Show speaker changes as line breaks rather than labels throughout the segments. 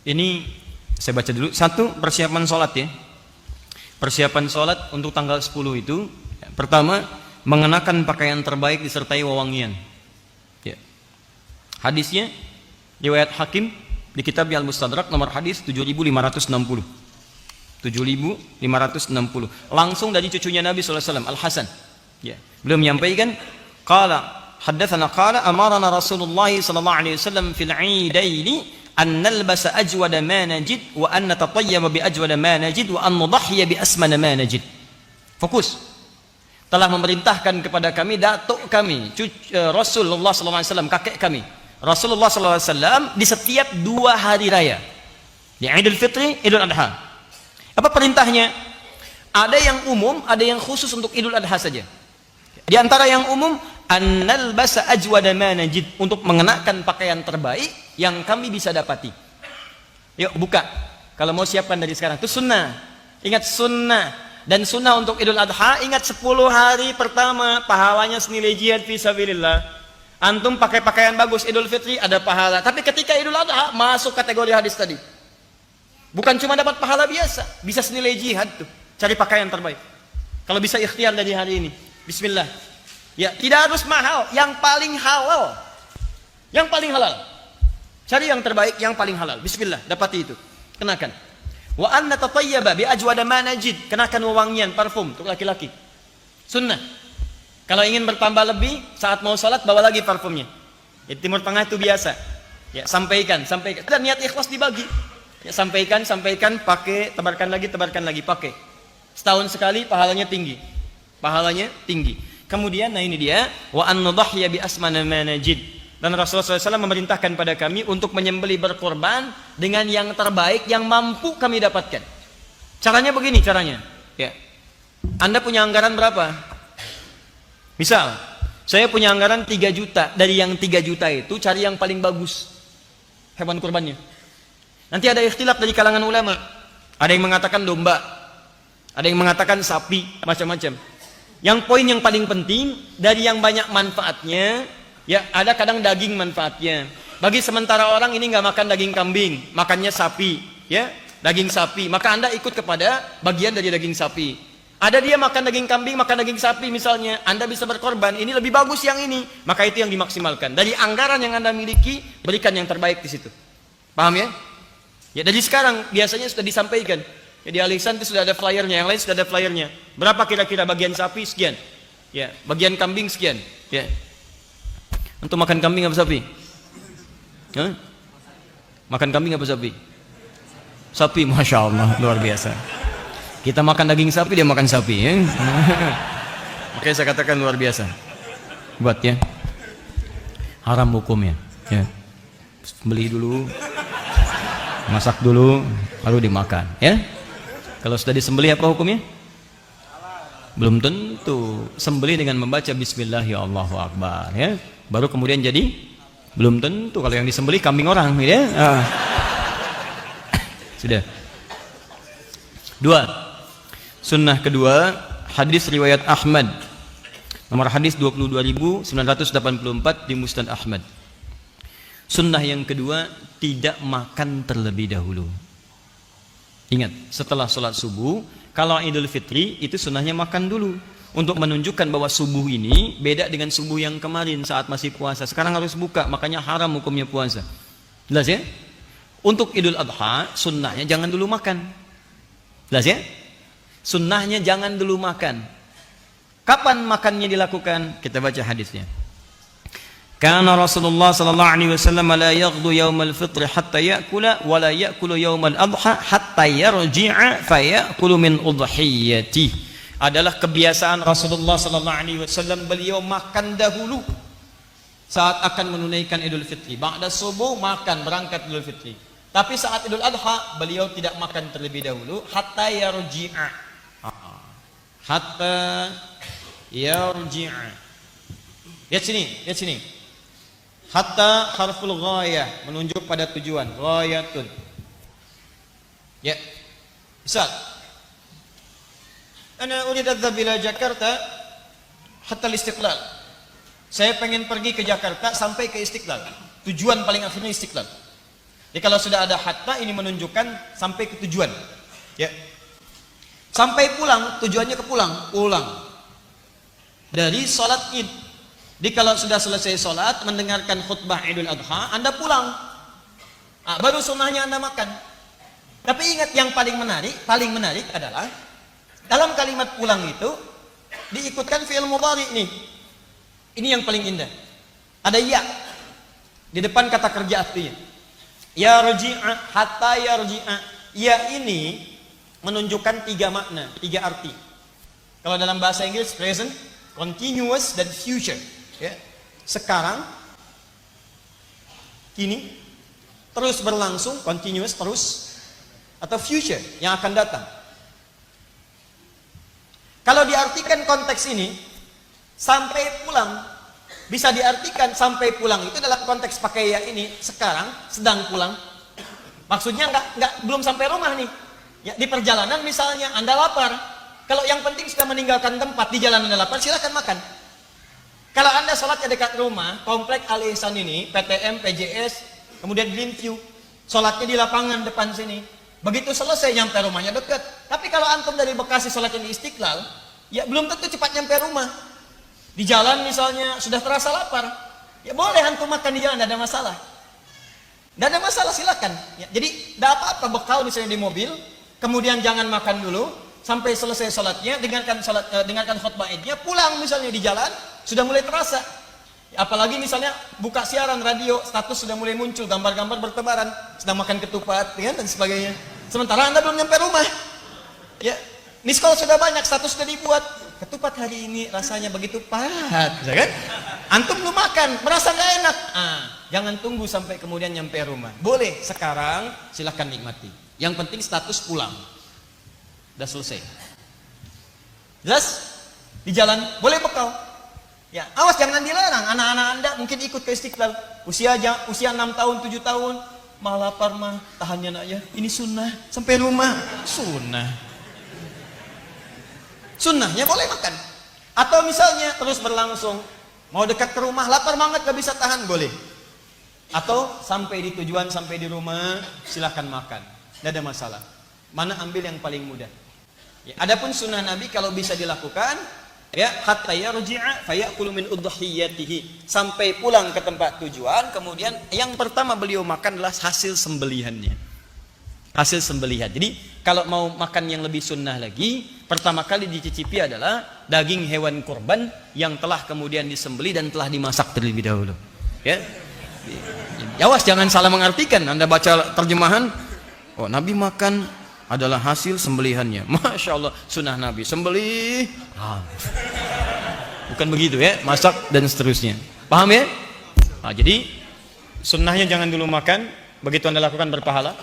Ini saya baca dulu. Satu, persiapan sholat ya. Persiapan sholat untuk tanggal 10 itu, pertama, mengenakan pakaian terbaik disertai wewangian. Ya. Hadisnya riwayat Hakim di kitab Al-Mustadrak nomor hadis 7560. 7560. Langsung dari cucunya Nabi sallallahu alaihi wasallam, Al-Hasan. Ya. Beliau menyampaikan, qala haddatsana qala amarna Rasulullah sallallahu alaihi wasallam fil 'idaini an nalbasa ajwada ma najid wa an natatayyaba bi ajwada ma najid wa an nudhhiya bi asmana ma najid. Fokus. Telah memerintahkan kepada kami datuk kami Rasulullah sallallahu alaihi wasallam, kakek kami Rasulullah sallallahu alaihi wasallam, di setiap 2 hari raya, di Idul Fitri, Idul Adha. Apa perintahnya? Ada yang umum, ada yang khusus untuk Idul Adha saja. Di antara yang umum, annal basa ajwada ma najid, untuk mengenakan pakaian terbaik yang kami bisa dapati. Yuk buka, kalau mau siapkan dari sekarang. Itu sunnah. Ingat sunnah. Dan sunnah untuk Idul Adha, ingat 10 hari pertama pahalanya senilai jihad fisabilillah. Antum pakai pakaian bagus Idul Fitri ada pahala, tapi ketika Idul Adha masuk kategori hadis tadi. Bukan cuma dapat pahala biasa, bisa senilai jihad tuh. Cari pakaian terbaik. Kalau bisa ikhtiar dari hari ini. Bismillah. Ya, tidak harus mahal, yang paling halal. Yang paling halal. Cari yang terbaik, yang paling halal. Bismillah, dapati itu. Kenakan. Wa anna tatayyaba bi ajwada ma najid, kenakan wewangian parfum untuk laki-laki. Sunnah. Kalau ingin bertambah lebih, saat mau salat bawa lagi parfumnya. Di Timur Tengah itu biasa. Ya, sampaikan. Dan niat ikhlas dibagi. Ya, sampaikan, pakai, tebarkan lagi, pakai. Setahun sekali pahalanya tinggi. Kemudian, nah ini dia, wa an nudhhiya bi asmana ma najid. Dan Rasulullah SAW memerintahkan pada kami untuk menyembelih berkorban dengan yang terbaik yang mampu kami dapatkan. Caranya begini, ya. Anda punya anggaran berapa? Misal, saya punya anggaran 3 juta. Dari yang 3 juta itu, cari yang paling bagus hewan kurbannya. Nanti ada ikhtilaf dari kalangan ulama. Ada yang mengatakan domba, ada yang mengatakan sapi, macam-macam. Yang poin yang paling penting, dari yang banyak manfaatnya, ya, ada kadang daging manfaatnya. Bagi sementara orang ini nggak makan daging kambing, makannya sapi, ya, daging sapi. Maka Anda ikut kepada bagian dari daging sapi. Ada dia makan daging kambing, makan daging sapi misalnya, Anda bisa berkorban, ini lebih bagus yang ini, maka itu yang dimaksimalkan. Dari anggaran yang Anda miliki, berikan yang terbaik di situ. Paham ya? Ya, dari sekarang biasanya sudah disampaikan. Ya, di Alisan itu sudah ada flyernya, yang lain sudah ada flyernya. Berapa kira-kira bagian sapi sekian? Ya, bagian kambing sekian. Ya. Untuk makan kambing apa sapi? Hah? Makan kambing apa sapi? Sapi, masya Allah, luar biasa. Kita makan daging sapi, dia makan sapi, ya? Makanya saya katakan luar biasa. Buat ya, haram hukumnya. Ya. Beli dulu, masak dulu, lalu dimakan. Ya. Kalau sudah disembelih apa hukumnya? Belum tentu. Sembelih dengan membaca Bismillah ya Allahu Akbar, ya. Baru kemudian jadi belum tentu. Kalau yang disembelih kambing orang, ya. Sudah. 2. Sunnah kedua, hadis riwayat Ahmad. Nomor hadis 22.984 di Musnad Ahmad. Sunnah yang kedua, tidak makan terlebih dahulu. Ingat, setelah sholat subuh, kalau Idul Fitri itu sunnahnya makan dulu. Untuk menunjukkan bahwa subuh ini beda dengan subuh yang kemarin saat masih puasa. Sekarang harus buka, makanya haram hukumnya puasa. Jelas ya? Untuk Idul Adha, sunnahnya jangan dulu makan. Jelas ya? Sunnahnya jangan dulu makan. Kapan makannya dilakukan? Kita baca hadisnya. Kana Rasulullah sallallahu alaihi wasallam la yaghdu yaumal fitr hatta ya'kula wa la ya'kulu yaumal adha hatta yarji'a fa ya'kulu min udhiyati. Adalah kebiasaan Rasulullah sallallahu alaihi wasallam, beliau makan dahulu saat akan menunaikan Idul Fitri. Ba'da subuh makan, berangkat Idul Fitri. Tapi saat Idul Adha beliau tidak makan terlebih dahulu hatta yarji'a. Hatta yarji'a. Lihat sini. Hatta harful ghayah, menunjuk pada tujuan. Ghayatun. Ya. Misal, ana urid adhhab ila Jakarta hatta al-Istiqlal. Saya pengen pergi ke Jakarta sampai ke Istiqlal. Tujuan paling akhirnya Istiqlal. Jadi kalau sudah ada hatta, ini menunjukkan sampai ke tujuan. Ya. Sampai pulang, tujuannya ke pulang dari sholat id. Jadi kalau sudah selesai sholat, mendengarkan khutbah Idul Adha, Anda pulang. Baru sunnahnya Anda makan. Tapi ingat, yang paling menarik adalah dalam kalimat pulang itu diikutkan fi'il mudhari nih. Ini yang paling indah. Ada ya di depan kata kerja artinya. Ya rji'a, hatta yarji'a. Ya ini menunjukkan 3 makna, 3 arti. Kalau dalam bahasa Inggris present, continuous, dan future. Ya. Sekarang, kini, terus berlangsung, continuous, terus, atau future, yang akan datang. Kalau diartikan konteks ini, sampai pulang, bisa diartikan sampai pulang itu dalam konteks pakai ya ini, sekarang, sedang pulang. Maksudnya belum sampai rumah nih. Ya, di perjalanan misalnya Anda lapar. Kalau yang penting sudah meninggalkan tempat, di jalan Anda lapar, silakan makan. Kalau Anda sholatnya dekat rumah, komplek Al Ihsan ini, PTM, PJS, kemudian Greenview, sholatnya di lapangan depan sini. Begitu selesai nyampe rumahnya dekat. Tapi kalau antum dari Bekasi sholatnya di Istiqlal, ya belum tentu cepat nyampe rumah. Di jalan misalnya sudah terasa lapar, ya boleh antum makan di jalan, tidak ada masalah. Tidak ada masalah, silakan. Ya, jadi tidak apa-apa bekal misalnya di mobil, kemudian jangan makan dulu sampai selesai sholatnya, dengarkan khutbah idnya, pulang misalnya di jalan sudah mulai terasa. Ya, apalagi misalnya buka siaran radio, status sudah mulai muncul, gambar-gambar bertebaran, sedang makan ketupat, ya, dan sebagainya. Sementara Anda belum nyampe rumah. Ya, miss call sudah banyak, status sudah dibuat. Ketupat hari ini rasanya begitu pahat, ya kan? Antum belum makan, merasa nggak enak. Jangan tunggu sampai kemudian nyampe rumah. Boleh sekarang, silahkan nikmati. Yang penting status pulang. Udah selesai. Jelas? Di jalan boleh bekal. Ya, awas jangan dilarang. Anak-anak Anda mungkin ikut ke Istiqlal. Usia 6 tahun, 7 tahun, mah lapar mah, tahannya nak ya. Ini sunnah sampai rumah. Sunnahnya boleh makan. Atau misalnya terus berlangsung, mau dekat ke rumah, lapar banget gak bisa tahan, boleh. Atau sampai di tujuan, sampai di rumah, silakan makan. Tidak ada masalah. Mana ambil yang paling mudah. Ya, adapun sunnah Nabi kalau bisa dilakukan, ya, hatta yarji'a fayakulu min udhiyatihi, sampai pulang ke tempat tujuan, kemudian yang pertama beliau makan adalah hasil sembelihannya. Hasil sembelihan. Jadi kalau mau makan yang lebih sunnah lagi, pertama kali dicicipi adalah daging hewan kurban yang telah kemudian disembelih dan telah dimasak terlebih dahulu. Ya. Awas jangan salah mengartikan. Anda baca terjemahan, oh Nabi makan adalah hasil sembelihannya. Masya Allah, sunnah Nabi sembelih. Bukan begitu ya, masak dan seterusnya. Paham ya? Jadi sunnahnya jangan dulu makan, begitu Anda lakukan berpahala.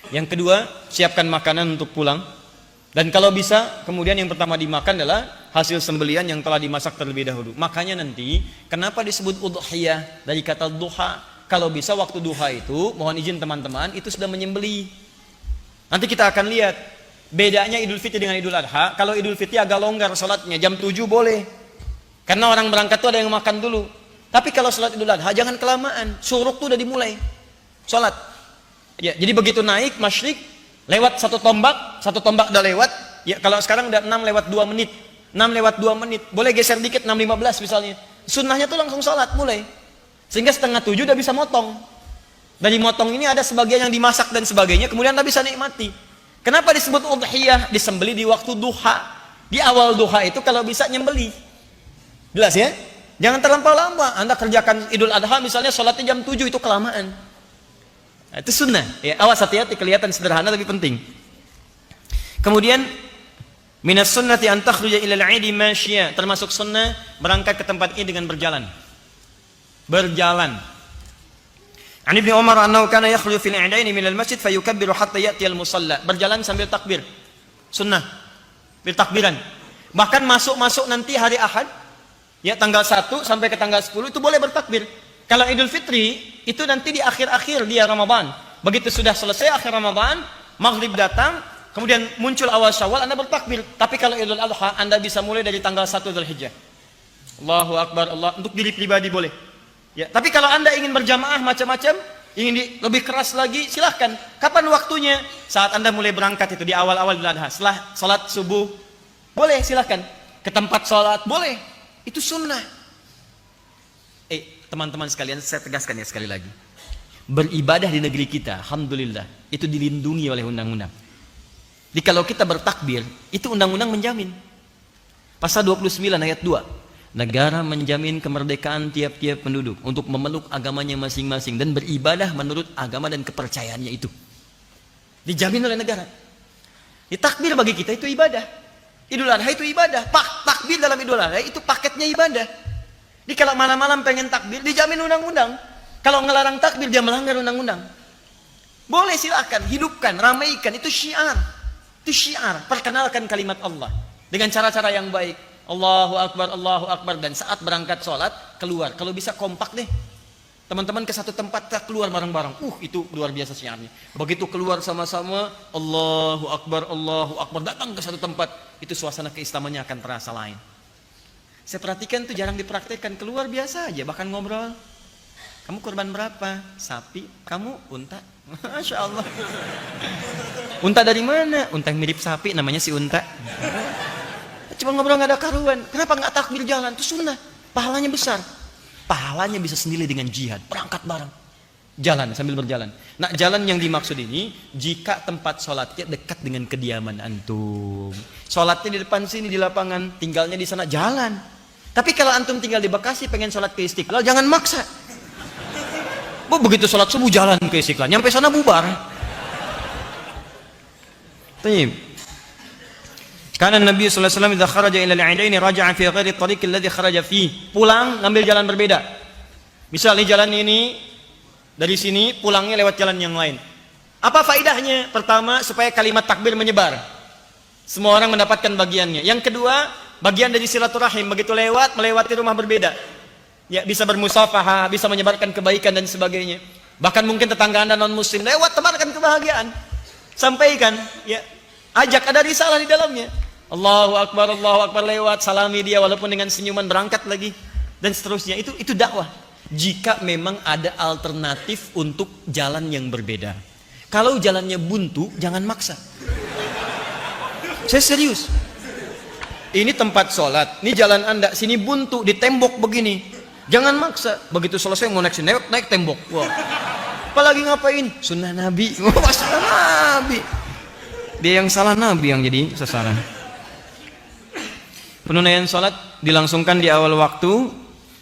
Yang kedua, siapkan makanan untuk pulang. Dan kalau bisa, kemudian yang pertama dimakan adalah hasil sembelihan yang telah dimasak terlebih dahulu. Makanya nanti, kenapa disebut udhiyah dari kata duha? Kalau bisa waktu duha itu, mohon izin teman-teman, itu sudah menyembelih. Nanti kita akan lihat bedanya Idul Fitri dengan Idul Adha. Kalau Idul Fitri agak longgar sholatnya, jam 7 boleh. Karena orang berangkat itu ada yang makan dulu. Tapi kalau sholat Idul Adha jangan kelamaan. Syuruk itu udah dimulai. Sholat. Ya, jadi begitu naik masyrik, lewat satu tombak udah lewat. Ya, kalau sekarang udah 6 lewat 2 menit. 6 lewat 2 menit. Boleh geser dikit 6.15 misalnya. Sunnahnya tuh langsung sholat mulai. Sehingga setengah 7 udah bisa motong. Dari motong ini ada sebagian yang dimasak dan sebagainya, kemudian Anda bisa nikmati. Kenapa disebut udhiyah? Disembeli di waktu duha. Di awal duha itu kalau bisa nyembeli. Jelas ya? Jangan terlampau lama. Anda kerjakan Idul Adha misalnya sholatnya jam 7, itu kelamaan. Itu sunnah. Ya, awas hati-hati, kelihatan sederhana tapi penting. Kemudian minas sunnati an takhruja ila al-'idi masyiya, termasuk sunnah berangkat ke tempat ini dengan berjalan. Berjalan. An Ibnu Umar annahu kana yakhruju fil 'idaini min al-masjid fayukabbiru hatta ya'ti al-musalla. Berjalan sambil takbir. Sunnah. Bil takbiran. Bahkan masuk nanti hari Ahad, ya tanggal 1 sampai ke tanggal 10 itu boleh bertakbir. Kalau Idul Fitri itu nanti di akhir-akhir dia Ramadan. Begitu sudah selesai akhir Ramadan, maghrib datang, kemudian muncul awal Syawal, Anda bertakbir. Tapi kalau Idul Adha Anda bisa mulai dari tanggal 1 Dzulhijjah. Allahu Akbar, Allah, untuk diri pribadi boleh. Ya, tapi kalau Anda ingin berjamaah macam-macam, lebih keras lagi, silahkan. Kapan waktunya? Saat Anda mulai berangkat itu di awal-awal Idul Adha, setelah sholat subuh, boleh silahkan. Ke tempat sholat, boleh. Itu sunnah. Teman-teman sekalian, saya tegaskan ya sekali lagi. Beribadah di negeri kita, alhamdulillah, itu dilindungi oleh undang-undang. Jadi kalau kita bertakbir, itu undang-undang menjamin. Pasal 29 ayat 2. Negara menjamin kemerdekaan tiap-tiap penduduk untuk memeluk agamanya masing-masing dan beribadah menurut agama dan kepercayaannya itu. Dijamin oleh negara. Takbir bagi kita itu ibadah. Idul Adha itu ibadah. Takbir dalam Idul Adha itu paketnya ibadah. Jadi kalau malam-malam pengen takbir, dijamin undang-undang. Kalau ngelarang takbir, dia melanggar undang-undang. Boleh silakan, hidupkan, ramaikan. Itu syiar. Itu syiar. Perkenalkan kalimat Allah dengan cara-cara yang baik. Allahu Akbar, Allahu Akbar. Dan saat berangkat sholat, keluar. Kalau bisa kompak deh. Teman-teman ke satu tempat, kita keluar bareng-bareng. Itu luar biasa syiarnya. Begitu keluar sama-sama, Allahu Akbar, Allahu Akbar. Datang ke satu tempat, itu suasana keislamannya akan terasa lain. Saya perhatikan itu jarang dipraktekkan. Keluar biasa aja, bahkan ngobrol. Kamu kurban berapa? Sapi. Kamu unta? Masya Allah. Unta dari mana? Unta yang mirip sapi, namanya si unta. Cuma ngobrol nggak ada karuan. Kenapa nggak takbir jalan? Itu sunnah. Pahalanya besar. Pahalanya bisa sendiri dengan jihad. Berangkat bareng. Jalan sambil berjalan. Nah, jalan yang dimaksud ini jika tempat sholatnya dekat dengan kediaman antum. Sholatnya di depan sini di lapangan, tinggalnya di sana, jalan. Tapi kalau antum tinggal di Bekasi pengen sholat ke Istiqlal, jangan maksa. Begitu sholat subuh jalan ke Istiqlal, nyampe sana bubar. Tayyib. Karena Nabi sallallahu alaihi wasallam idza kharaja ila al-'idaini raja'a fi ghairi at-tariq alladhi kharaja fihi. Pulang ngambil jalan berbeda. Misalnya jalan ini dari sini, pulangnya lewat jalan yang lain. Apa faedahnya? Pertama, supaya kalimat takbir menyebar. Semua orang mendapatkan bagiannya. Yang kedua, bagian dari silaturahim. Begitu lewat, melewati rumah berbeda. Ya, bisa bermusafahah, bisa menyebarkan kebaikan dan sebagainya. Bahkan mungkin tetangga Anda non muslim lewat, tebarkan kebahagiaan. Sampaikan, ya. Ajak, ada risalah di dalamnya. Allahu Akbar lewat, salami dia walaupun dengan senyuman, berangkat lagi dan seterusnya. Itu dakwah. Jika memang ada alternatif untuk jalan yang berbeda. Kalau jalannya buntu, jangan maksa. Saya serius. Ini tempat sholat, ini jalan Anda, sini buntu, di tembok begini. Jangan maksa. Begitu selesai mau naik tembok. Wah. Apalagi ngapain? Sunnah Nabi. Wah, sunnah Nabi. Dia yang salah, Nabi yang jadi sasaran. Penunaian sholat dilangsungkan di awal waktu,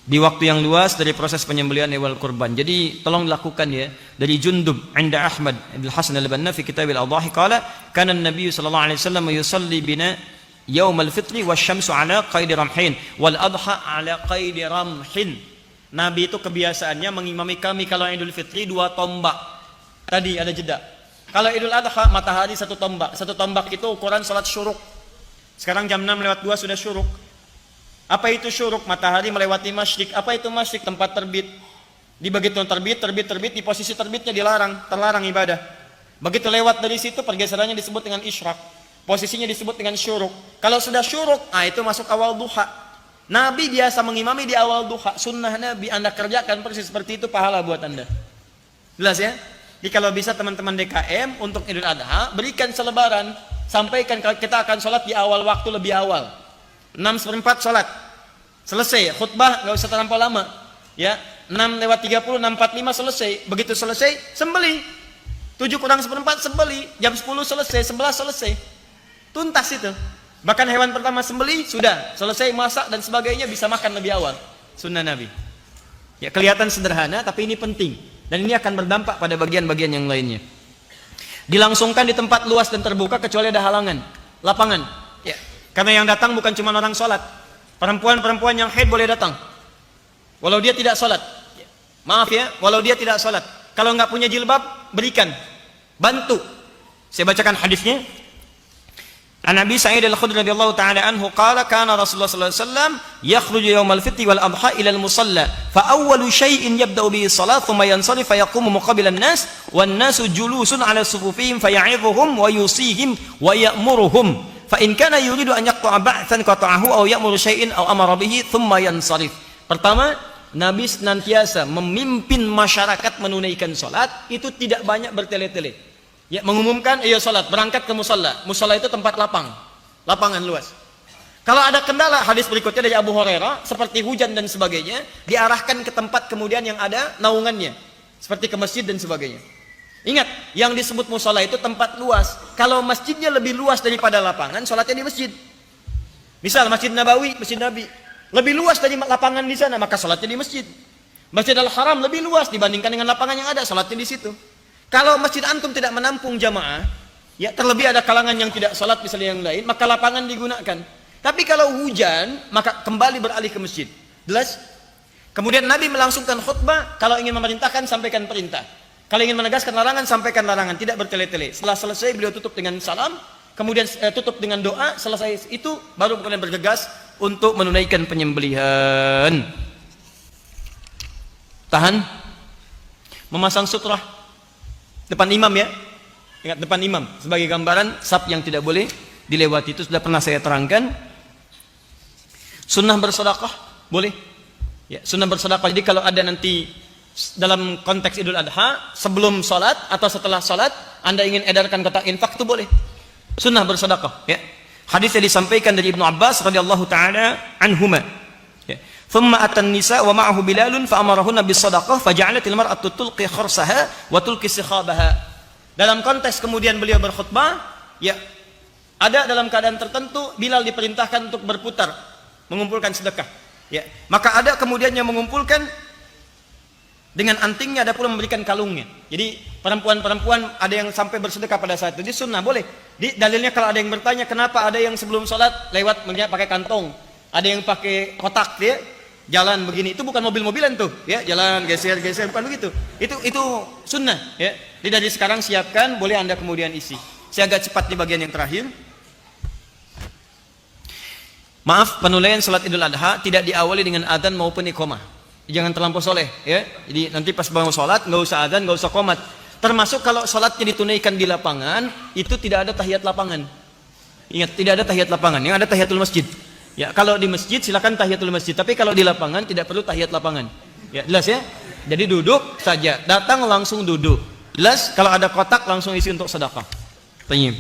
di waktu yang luas dari proses penyembelihan hewan kurban. Jadi tolong dilakukan ya. Dari Jundub inda Ahmad Ibn Hasan al-Banna fi kitab al-Adhahi qala kana an-nabiy sallallahu alaihi wasallam yusalli bina yaum al-fitri wasyamsu ala qaidi ramhin wal adha ala qaidi ramhin. Nabi itu kebiasaannya mengimami kami kalau Idul Fitri 2 tombak. Tadi ada jeda. Kalau Idul Adha matahari 1 tombak. 1 tombak itu ukuran salat syuruk. Sekarang jam 6:02 sudah syuruk. Apa itu syuruk? Matahari melewati masyrik. Apa itu masyrik? Tempat terbit. Di begitu terbit, di posisi terbitnya terlarang ibadah. Begitu lewat dari situ, pergeserannya disebut dengan isyraq. Posisinya disebut dengan syuruk. Kalau sudah syuruk, itu masuk awal duha. Nabi biasa mengimami di awal duha. Sunnah Nabi, Anda kerjakan persis seperti itu, pahala buat Anda. Jelas ya? Jadi kalau bisa teman-teman DKM untuk Idul Adha, berikan selebaran. Sampaikan kita akan sholat di awal waktu, lebih awal. 6:04 sholat. Selesai, khutbah nggak usah terlampau lama. Ya, 6:30, 6:45 selesai. Begitu selesai, sembelih. 7:04 sembelih. Jam 10 selesai, 11 selesai. Tuntas itu. Bahkan hewan pertama sembelih, sudah. Selesai masak dan sebagainya, bisa makan lebih awal. Sunnah Nabi. Ya, kelihatan sederhana, tapi ini penting. Dan ini akan berdampak pada bagian-bagian yang lainnya. Dilangsungkan di tempat luas dan terbuka kecuali ada halangan, lapangan. Ya. Karena yang datang bukan cuma orang sholat. Perempuan-perempuan yang haid boleh datang. Walau dia tidak sholat. Maaf ya, walau dia tidak sholat. Kalau nggak punya jilbab, berikan. Bantu. Saya bacakan hadisnya. An Abi Sa'id al-Khudri radhiyallahu ta'ala anhu qala kana Rasulullah sallallahu alaihi wasallam yakhruju yawmal fitri wal adha ila al-musalla fa awwalu shay'in yabda'u bihi salat thumma yansarif fa yaqumu muqabila an-nas wan nasu julusun 'ala sufufihim fa ya'idhuhum wa yusihim wa ya'muruhum fa in kana yuridu an yaqta'a ba'than qata'ahu aw ya'muru shay'in aw amara bihi thumma yansarif. Pertama, Nabi senantiasa memimpin masyarakat menunaikan sholat, itu tidak banyak bertele-tele. Ya, mengumumkan, iya sholat, berangkat ke musalla. Musalla itu tempat lapangan luas. Kalau ada kendala, hadis berikutnya dari Abu Hurairah, seperti hujan dan sebagainya, diarahkan ke tempat kemudian yang ada naungannya, seperti ke masjid dan sebagainya. Ingat, yang disebut musalla itu tempat luas. Kalau masjidnya lebih luas daripada lapangan, sholatnya di masjid. Misal Masjid Nabawi, Masjid Nabi, lebih luas dari lapangan di sana, maka sholatnya di masjid. Masjid Al-Haram lebih luas dibandingkan dengan lapangan yang ada, sholatnya di situ. Kalau masjid antum tidak menampung jamaah, ya terlebih ada kalangan yang tidak sholat misalnya yang lain, maka lapangan digunakan. Tapi kalau hujan, maka kembali beralih ke masjid. Jelas? Kemudian Nabi melangsungkan khutbah, kalau ingin memerintahkan sampaikan perintah. Kalau ingin menegaskan larangan, sampaikan larangan, tidak bertele-tele. Setelah selesai beliau tutup dengan salam, kemudian tutup dengan doa, selesai itu baru kemudian bergegas untuk menunaikan penyembelihan. Tahan. Memasang sutrah depan imam ya. Ingat, depan imam sebagai gambaran saf yang tidak boleh dilewati, itu sudah pernah saya terangkan. Sunnah bersedekah boleh. Ya, sunnah bersedekah. Jadi kalau ada nanti dalam konteks Idul Adha, sebelum sholat atau setelah sholat, Anda ingin edarkan kotak infak, itu boleh. Sunnah bersedekah. Ya. Hadis yang disampaikan dari Ibnu Abbas radhiyallahu taala anhuma. Ya. Thumma atan nisa wa ma'ahu Bilalun fa amarahunna bis sadaqah fa ja'alatil mar'atu tulqi kharsaha wa tulqi sikhabaha. Dalam konteks kemudian beliau berkhutbah, ya, ada dalam keadaan tertentu Bilal diperintahkan untuk berputar mengumpulkan sedekah. Ya. Maka ada kemudian yang mengumpulkan dengan antingnya, ada pula memberikan kalungnya. Jadi perempuan-perempuan ada yang sampai bersedekah pada saat itu. Jadi sunnah boleh. Dalilnya kalau ada yang bertanya kenapa ada yang sebelum sholat lewat pakai kantong, ada yang pakai kotak, ya, jalan begini. Itu bukan mobil-mobilan tuh, ya, jalan geser-geser, bukan begitu. Itu sunnah, ya. Jadi dari sekarang siapkan, boleh Anda kemudian isi. Saya agak cepat di bagian yang terakhir. Maaf, penulaian salat Idul Adha tidak diawali dengan adzan maupun iqamah. Jangan terlampau soleh, ya. Jadi nanti pas bangun salat nggak usah adzan, nggak usah qomat. Termasuk kalau salatnya ditunaikan di lapangan, itu tidak ada tahiyat lapangan. Ingat, tidak ada tahiyat lapangan. Yang ada tahiyatul masjid. Ya, kalau di masjid silakan tahiyatul masjid, tapi kalau di lapangan tidak perlu tahiyat lapangan. Ya, jelas ya? Jadi duduk saja, datang langsung duduk. Jelas, kalau ada kotak langsung isi untuk sedekah. Tanya.